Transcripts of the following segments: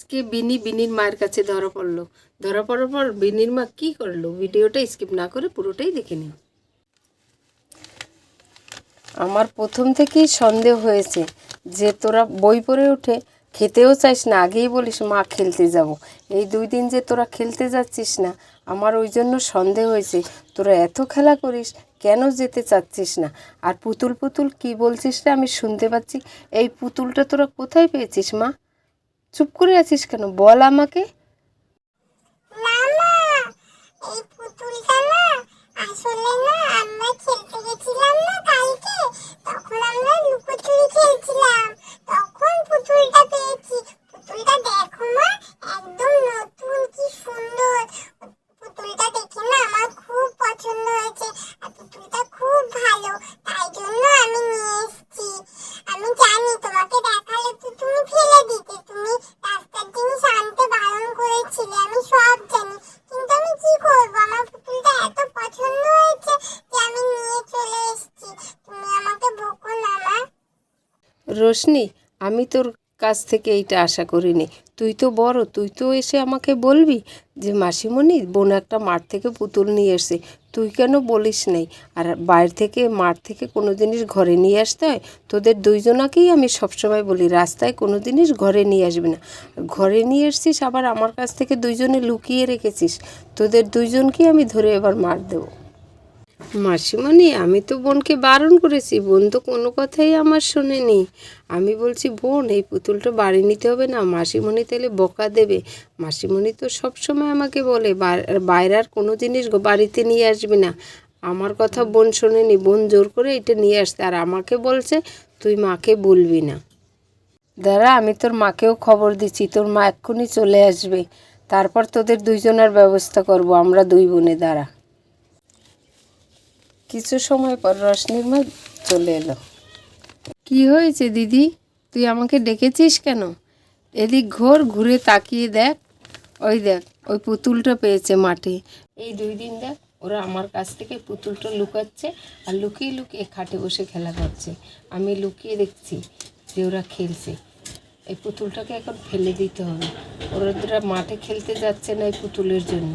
আজকে বিনির মায়ের কাছে ধরা পড়লো। ধরা পড়ার পর বিনির মা কী করলো, ভিডিওটা স্কিপ না করে পুরোটাই দেখে নিন। আমার প্রথম থেকেই সন্দেহ হয়েছে যে তোরা বই পড়ে উঠে খেতেও চাইস না, আগেই বলিস মা খেলতে যাব। এই 2 দিন যে তোরা খেলতে যাচ্ছিস না, আমার ওই জন্য সন্দেহ হয়েছে তোরা এত খেলা করিস, কেন যেতে চাচ্ছিস না। আর পুতুল পুতুল কী বলছিস রে, আমি শুনতে পাচ্ছি। এই পুতুলটা তোরা কোথায় পেয়েছিস মা? চুপ করে আছিস কেন, বল আমাকে। না মা, এই পুতুলটা না আসলে না আমরা খেলতে গেছিলাম না কালকে, তখন আমরা লুকোচুরি খেলছিলাম, তখন পুতুলটা পেয়েছি। পুতুলটা দেখো মা, একদম নতুন, কি সুন্দর। পুতুলটা দেখে না আমার খুব পছন্দ হয়েছে, আর পুতুলটা খুব ভালো, তাই জন্য আমি নিয়ে এসেছি। আমি জানি তোমাকে দেখালে তো তুমি ফেলে দিতে, তুমি রাস্তার জিনিস আনতে বারণ করেছিলে, আমি সব জানি, কিন্তু আমি কি করবো, আমার পুতুলটা এত পছন্দ হয়েছে যে আমি নিয়ে চলে এসেছি। তুমি আমাকে বকো না মা। রোশনি, আমি তোর কাছ থেকে এইটা আশা করিনি। তুই তো বড়, তুই তো এসে আমাকে বলবি যে মাসিমণি বোন একটা মাঠ থেকে পুতুল নিয়ে এসে। তুই কেন বলিস নাই? আর বাইরে থেকে মাঠ থেকে কোনো জিনিস ঘরে নিয়ে আসতে হয়? তোদের 2 জনাকেই আমি সবসময় বলি রাস্তায় কোনো জিনিস ঘরে নিয়ে আসবি না। ঘরে নিয়ে এসছিস, আবার আমার কাছ থেকে 2 জনে লুকিয়ে রেখেছিস। তোদের 2 জনকেই আমি ধরে এবার মার দেবো। মাসিমণি, আমি তো বোনকে বারণ করেছি, বোন তো কোনো কথাই আমার শোনেনি। আমি বলছি বোন এই পুতুলটা বাড়ি নিতে হবে না, মাসিমণি তাহলে বকা দেবে। মাসিমণি তো সবসময় আমাকে বলে বাইরের কোনো জিনিস বাড়িতে নিয়ে আসবি না। আমার কথা বোন শোনেনি, বোন জোর করে এটা নিয়ে আসতে, আর আমাকে বলছে তুই মাকে বলবি না। দাঁড়া, আমি তোর মাকেও খবর দিচ্ছি, তোর মা এক্ষুনি চলে আসবে, তারপর তোদের 2 জনের ব্যবস্থা করব আমরা 2 বোনে। দাঁড়া। কিছু সময় পর রশনির মা চলে এলো। কি হয়েছে দিদি, তুই আমাকে ডেকেছিস কেন? এদিক ঘুরে তাকিয়ে দেখ, ওই দেখ ওই পুতুলটা পেয়েছে মাঠে। এই 2 দিন দেখ ওরা আমার কাছ থেকে পুতুলটা লুকাচ্ছে, আর লুকিয়ে লুকিয়ে খাটে বসে খেলা করছে। আমি লুকিয়ে দেখছি যে ওরা খেলছে। এই পুতুলটাকে এখন ফেলে দিতে হবে, ওরা মাঠে খেলতে যাচ্ছে না এই পুতুলের জন্য।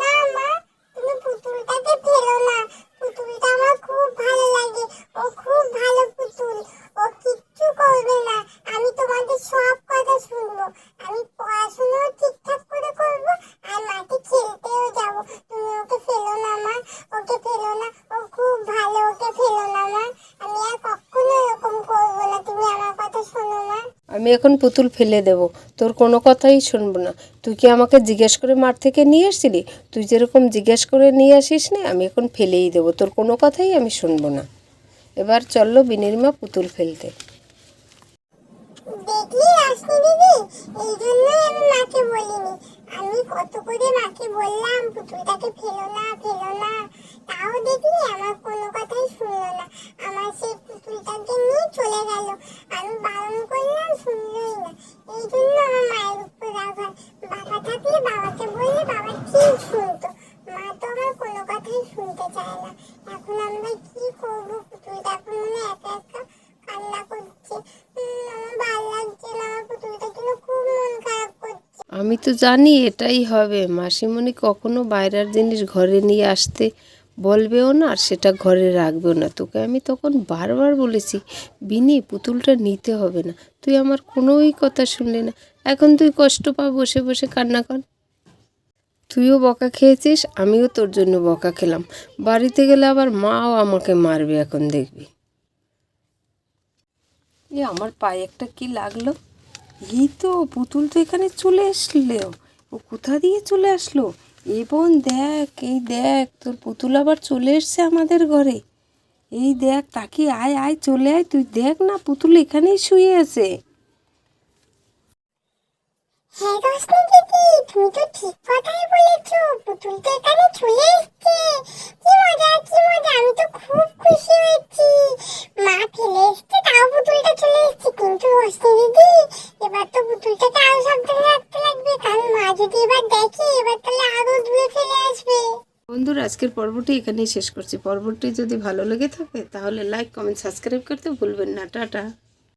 না মা, তুমি পুতুলটাকে ফেলো না, পুতুলটা আমার খুব ভালো লাগে, ও খুব ভালো পুতুল, ও কিচ্ছু করবে না, আমি তোমাদের সব কথা শুনবো, আমি পড়াশোনাও ঠিকঠাক করে করবো, আর মাঠে খেলতেও যাবো। তুমি ওকে ফেলো না মা, ওকে ফেলো না, ও খুব ভালো, ওকে ফেলো না মা, আমি আর কখনো এরকম করবো না, তুমি আমার কথা শোনো মা। আমি এখন পুতুল ফেলে দেব, তোর কোনো কথাই শুনবো না। তুই কি আমাকে জিজ্ঞেস করে মাঠ থেকে নিয়ে আসছিলি? তুই যেরকম জিজ্ঞেস করে নিয়ে আসিস না, আমি এখন ফেলেই দেবো, তোর কোনো কথাই আমি শুনবো না। এবার চললো বিনির মা পুতুল ফেলতে। দেখলি রাশমি দিদি, এই জন্যই আমি মাকে বলিনি, আমি কত করে মাকে বললাম পুতুলটাকে ফেলো না ফেলো না, তাও দেখলি আমার কোনো কথাই শুনলো না, আমার সেই পুতুলটাকে নিয়ে চলে গেল, আমি বারণ করলাম শুনলোই না, এই জন্য আমার মায়ের উপর রাগ হয়। বাবা থাকলে বাবাকে বললে বাবা ঠিক শুনতো, মা তো আমার কোনো কথাই শুনতে চায় না। এখন আমরা কি করবো, পুতুলটা এখন মনে একা একা কান্না করছে, আমার ভালো লাগছে না, আমার পুতুলটার জন্য খুব মন খারাপ করছে। আমি তো জানি এটাই হবে, মাসিমণি কখনো বাইরের জিনিস ঘরে নিয়ে আসতে বলবেও না, আর সেটা ঘরে রাখবেও না। তোকে আমি তখন বারবার বলেছি বিনি পুতুলটা নিতে হবে না, তুই আমার কোনোই কথা শুনলি না। এখন তুই কষ্ট পা, বসে বসে কান্না কর। তুইও বকা খেয়েছিস, আমিও তোর জন্য বকা খেলাম। বাড়িতে গেলে আবার মাও আমাকে মারবে, এখন দেখবি। আমার পায়ে একটা কি লাগলো? এই তো পুতুল তো এখানে চলে আসলো। ও কোথা দিয়ে চলে আসলো? এই বোন দেখ, এই দেখ তোর পুতুল আবার চলে এসছে আমাদের ঘরে। এই দেখ, তাকিয়ে আয় আয়, চলে আয়, তুই দেখ না পুতুল এখানেই শুয়ে আছে। হ্যাঁ রোশনি দিদি, তুমি তো ঠিক কথাই বলেছো, পুতুল তো এখানে চলে এসেছে, কি মজা কি মজা, আমি তো খুব খুশি হয়েছি। মা ফেলে এসেছে তাও পুতুলটা চলে এসেছে, কিন্তু রোশনি দিদি এবার তো পুতুলটাকে আরো সাবধানে রাখতে লাগবে, কারণ মা যদি এবার দেখে এবার তাহলে আরো দূরে ফেলে আসবে। বন্ধুরা, আজকের পর্বটি এখানেই শেষ করছি। পর্বটি যদি ভালো লেগে থাকে তাহলে লাইক, কমেন্ট, সাবস্ক্রাইব করতে ভুলবেন না। টাটা।